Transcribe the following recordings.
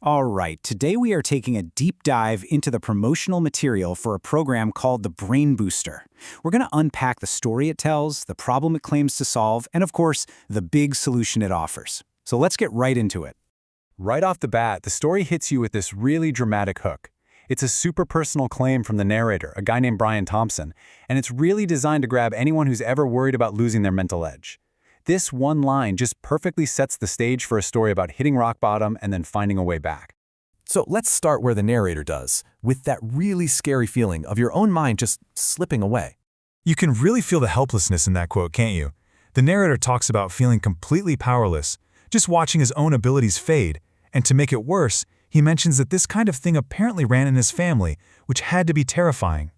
All right, today we are taking a deep dive into the promotional material for a program called the Brain Booster. We're going to unpack the story it tells, the problem it claims to solve, and of course, the big solution it offers. So let's get right into it. Right off the bat, the story hits you with this really dramatic hook. It's a super personal claim from the narrator, a guy named Brian Thompson, and it's really designed to grab anyone who's ever worried about losing their mental edge. This one line just perfectly sets the stage for a story about hitting rock bottom and then finding a way back. So let's start where the narrator does, with that really scary feeling of your own mind just slipping away. You can really feel the helplessness in that quote, can't you? The narrator talks about feeling completely powerless, just watching his own abilities fade, and to make it worse, he mentions that this kind of thing apparently ran in his family, which had to be terrifying.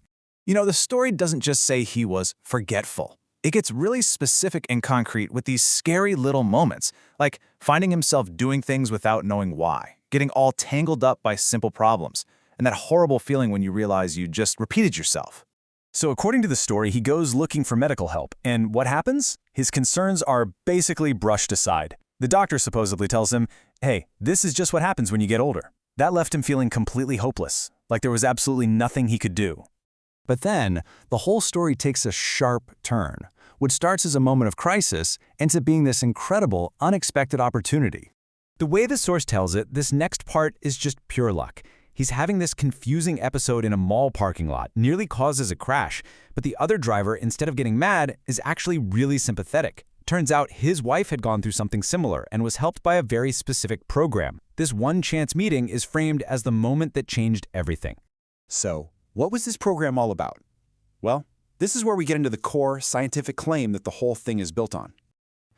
You know, the story doesn't just say he was forgetful. It gets really specific and concrete with these scary little moments, like finding himself doing things without knowing why, getting all tangled up by simple problems, and that horrible feeling when you realize you just repeated yourself. So according to the story, he goes looking for medical help, and what happens? His concerns are basically brushed aside. The doctor supposedly tells him, hey, this is just what happens when you get older. That left him feeling completely hopeless, like there was absolutely nothing he could do. But then, the whole story takes a sharp turn. What starts as a moment of crisis ends up being this incredible, unexpected opportunity. The way the source tells it, this next part is just pure luck. He's having this confusing episode in a mall parking lot, nearly causes a crash, but the other driver, instead of getting mad, is actually really sympathetic. Turns out his wife had gone through something similar and was helped by a very specific program. This one-chance meeting is framed as the moment that changed everything. So, what was this program all about? Well, this is where we get into the core scientific claim that the whole thing is built on.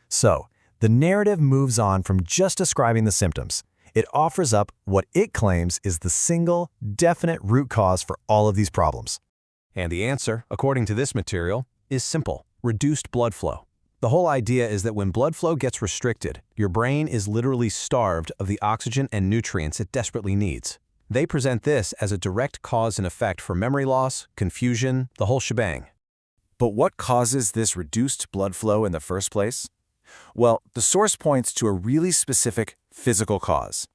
So, the narrative moves on from just describing the symptoms. It offers up what it claims is the single, definite root cause for all of these problems. And the answer, according to this material, is simple: reduced blood flow. The whole idea is that when blood flow gets restricted, your brain is literally starved of the oxygen and nutrients it desperately needs. They present this as a direct cause and effect for memory loss, confusion, the whole shebang. But what causes this reduced blood flow in the first place? Well, the source points to a really specific physical cause.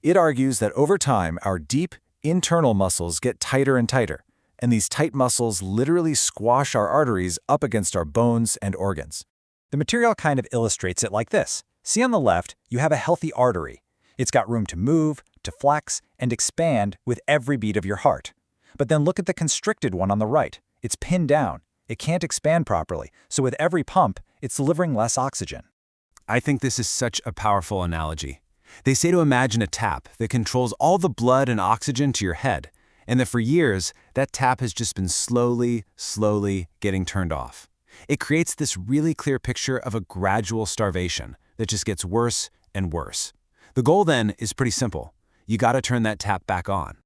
It argues that over time, our deep, internal muscles get tighter and tighter, and these tight muscles literally squash our arteries up against our bones and organs. The material kind of illustrates it like this. See on the left, you have a healthy artery. It's got room to move, to flex, and expand with every beat of your heart. But then look at the constricted one on the right. It's pinned down. It can't expand properly, so with every pump, it's delivering less oxygen. I think this is such a powerful analogy. They say to imagine a tap that controls all the blood and oxygen to your head, and that for years, that tap has just been slowly getting turned off. It creates this really clear picture of a gradual starvation that just gets worse and worse. The goal then is pretty simple. You gotta turn that tap back on.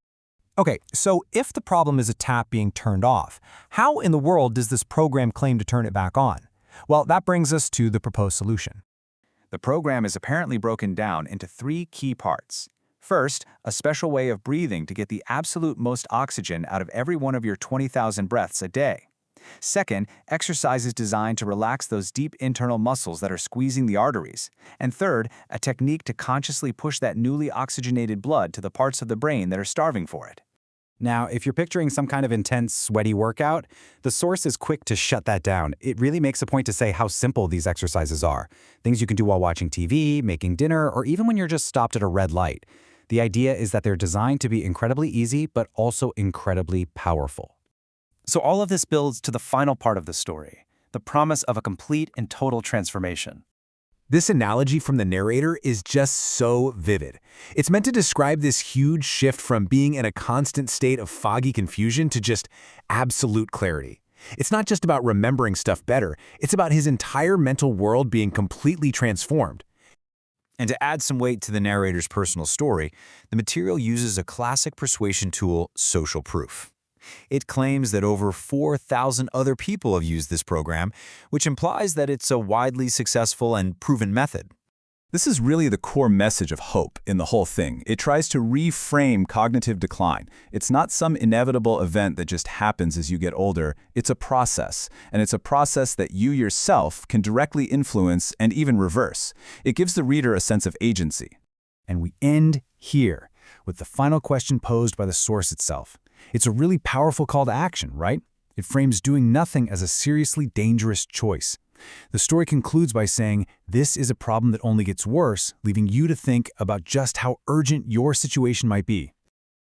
Okay, so if the problem is a tap being turned off, how in the world does this program claim to turn it back on? Well, that brings us to the proposed solution. The program is apparently broken down into 3 key parts. First, a special way of breathing to get the absolute most oxygen out of every one of your 20,000 breaths a day. Second, exercises designed to relax those deep internal muscles that are squeezing the arteries. And third, a technique to consciously push that newly oxygenated blood to the parts of the brain that are starving for it. Now, if you're picturing some kind of intense, sweaty workout, the source is quick to shut that down. It really makes a point to say how simple these exercises are. Things you can do while watching TV, making dinner, or even when you're just stopped at a red light. The idea is that they're designed to be incredibly easy, but also incredibly powerful. So all of this builds to the final part of the story, the promise of a complete and total transformation. This analogy from the narrator is just so vivid. It's meant to describe this huge shift from being in a constant state of foggy confusion to just absolute clarity. It's not just about remembering stuff better, it's about his entire mental world being completely transformed. And to add some weight to the narrator's personal story, the material uses a classic persuasion tool, social proof. It claims that over 4,000 other people have used this program, which implies that it's a widely successful and proven method. This is really the core message of hope in the whole thing. It tries to reframe cognitive decline. It's not some inevitable event that just happens as you get older. It's a process, and it's a process that you yourself can directly influence and even reverse. It gives the reader a sense of agency. And we end here. with the final question posed by the source itself. It's a really powerful call to action, right? It frames doing nothing as a seriously dangerous choice. The story concludes by saying, this is a problem that only gets worse, leaving you to think about just how urgent your situation might be.